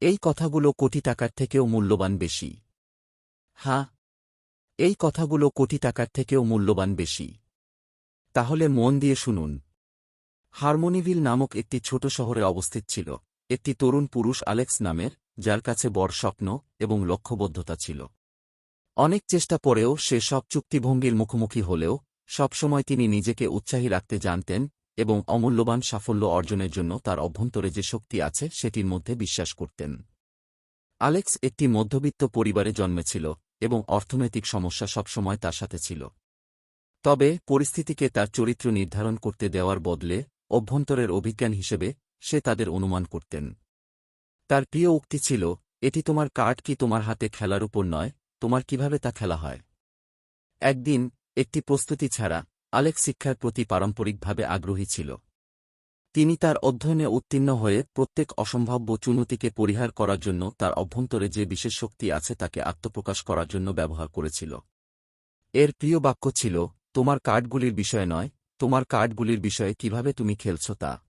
এই কথাগুলো কোটি টাকার থেকেও মূল্যবান বেশি। হ্যাঁ, এই কথাগুলো কোটি টাকার থেকেও মূল্যবান বেশি। তাহলে মন দিয়ে শুনুন। হারমোনিভিল নামক একটি ছোট শহরে অবস্থিত ছিল একটি তরুণ পুরুষ অ্যালেক্স নামের, যার কাছে বড় স্বপ্ন এবং লক্ষ্যবদ্ধতা ছিল। অনেক চেষ্টা পরেও সে সব চুক্তিভঙ্গির মুখোমুখি হলেও সবসময় তিনি নিজেকে উৎসাহী রাখতে জানতেন এবং অমূল্যবান সাফল্য অর্জনের জন্য তার অভ্যন্তরে যে শক্তি আছে সেটির মধ্যে বিশ্বাস করতেন। অ্যালেক্স একটি মধ্যবিত্ত পরিবারে জন্মেছিল এবং অর্থনৈতিক সমস্যা সবসময় তার সাথে ছিল। তবে পরিস্থিতিকে তার চরিত্র নির্ধারণ করতে দেওয়ার বদলে অভ্যন্তরের অভিজ্ঞান হিসেবে সে তাদের অনুমান করতেন। তার প্রিয় উক্তি ছিল, এটি তোমার কার্ড কি তোমার হাতে খেলার উপর নয়, তোমার কিভাবে তা খেলা হয়। একদিন একটি প্রস্তুতি ছাড়া অ্যালেক্স শিক্ষার প্রতি পারম্পরিকভাবে আগ্রহী ছিল। তিনি তার অধ্যয়নে উত্তীর্ণ হয়ে প্রত্যেক অসম্ভাব্য চুনতিকে পরিহার করার জন্য তার অভ্যন্তরে যে বিশেষ শক্তি আছে তাকে আত্মপ্রকাশ করার জন্য ব্যবহার করেছিল। এর প্রিয় বাক্য ছিল, তোমার কার্ডগুলির বিষয়ে নয়, তোমার কার্ডগুলির বিষয়ে কিভাবে তুমি খেলছ তা।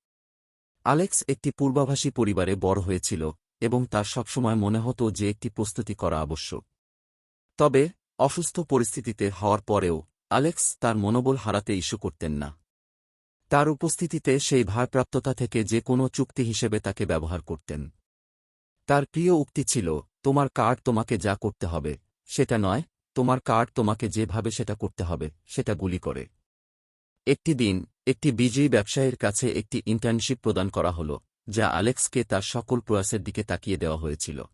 অ্যালেক্স একটি পূর্বাভাসী পরিবারে বড় হয়েছিল এবং তার সবসময় মনে হতো যে একটি প্রস্তুতি করা আবশ্যক। তবে অসুস্থ পরিস্থিতিতে হওয়ার পরেও অ্যালেক্স তার মনোবল হারাতে ইস্যু করতেন না। তার উপস্থিতিতে সেই ভারপ্রাপ্ততা থেকে যে কোনো চুক্তি হিসেবে তাকে ব্যবহার করতেন। তার প্রিয় উক্তি ছিল, তোমার কার্ড তোমাকে যা করতে হবে সেটা নয়, তোমার কার্ড তোমাকে যেভাবে সেটা করতে হবে সেটা গুলি করে। একটি দিন একটি বিজয়ী ব্যবসায়ীর কাছে একটি ইন্টার্নশিপ প্রদান করা হল, যা অ্যালেক্সকে তার সকল প্রয়াসের দিকে তাকিয়ে দেওয়া হয়েছিল।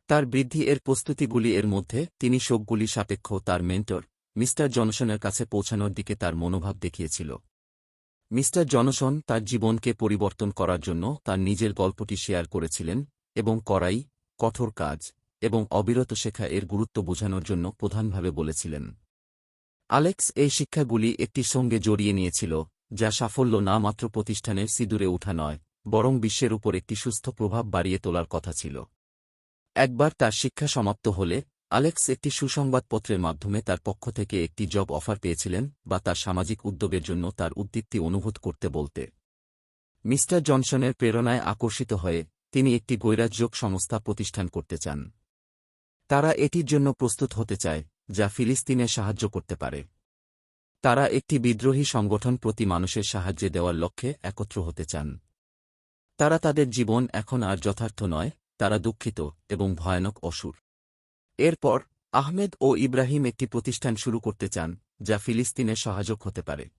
তার বৃদ্ধি এর প্রস্তুতিগুলি এর মধ্যে তিনি শোকগুলি সাপেক্ষ তার মেন্টর মিস্টার জনসনের কাছে পৌঁছানোর দিকে তার মনোভাব দেখিয়েছিল। মিস্টার জনসন তার জীবনকে পরিবর্তন করার জন্য তার নিজের গল্পটি শেয়ার করেছিলেন এবং কড়াই, কঠোর কাজ এবং অবিরত শেখা এর গুরুত্ব বোঝানোর জন্য প্রধানভাবে বলেছিলেন। অ্যালেক্স এই শিক্ষাগুলি একটি সঙ্গে জড়িয়ে নিয়েছিল, যা সাফল্য না মাত্র প্রতিষ্ঠানের সিঁদুরে ওঠা নয়, বরং বিশ্বের উপর একটি সুস্থ প্রভাব বাড়িয়ে তোলার কথা ছিল। একবার তার শিক্ষা সমাপ্ত হলে অ্যালেক্স একটি সুসংবাদপত্রের মাধ্যমে তার পক্ষ থেকে একটি জব অফার পেয়েছিলেন বা তার সামাজিক উদ্যোগের জন্য তার উদ্দীপ্তি অনুভূত করতে বলতে। মিস্টার জনসনের প্রেরণায় আকর্ষিত হয়ে তিনি একটি গৈরাজ্যক সংস্থা প্রতিষ্ঠান করতে চান। তারা এটির জন্য প্রস্তুত হতে চায় যা ফিলিস্তিনে সাহায্য করতে পারে। তারা একটি বিদ্রোহী সংগঠন প্রতি মানুষের সাহায্যে দেওয়ার লক্ষ্যে একত্র হতে চান। তারা তাদের জীবন এখন আর যথার্থ নয়, তারা দুঃখিত এবং ভয়ানক অসুর। এরপর আহমেদ ও ইব্রাহিম একটি প্রতিষ্ঠান শুরু করতে চান যা ফিলিস্তিনের সহায়ক হতে পারে।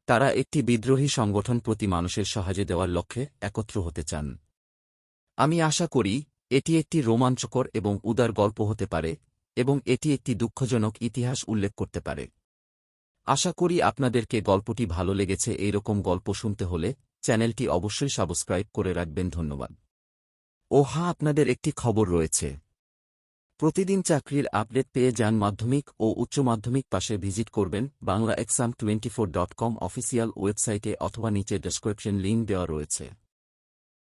তারা একটি বিদ্রোহী সংগঠন প্রতি মানুষের সাহায্যে দেওয়ার লক্ষ্যে একত্র হতে চান। আমি আশা করি এটি একটি রোমাঞ্চকর এবং উদার গল্প হতে পারে এবং এটি একটি দুঃখজনক ইতিহাস উল্লেখ করতে পারে। আশা করি আপনাদেরকে গল্পটি ভালো লেগেছে। এইরকম গল্প শুনতে হলে চ্যানেলটি অবশ্যই সাবস্ক্রাইব করে রাখবেন। ধন্যবাদ। ও হ্যাঁ, আপনাদের একটি খবর রয়েছে। প্রতিদিন চাকরির আপডেট পেয়ে যান মাধ্যমিক ও উচ্চ মাধ্যমিক পাশে ভিজিট করবেন banglaexam24.com অফিসিয়াল ওয়েবসাইটে অথবা নিচে ডেসক্রিপশন লিঙ্ক দেওয়া রয়েছে।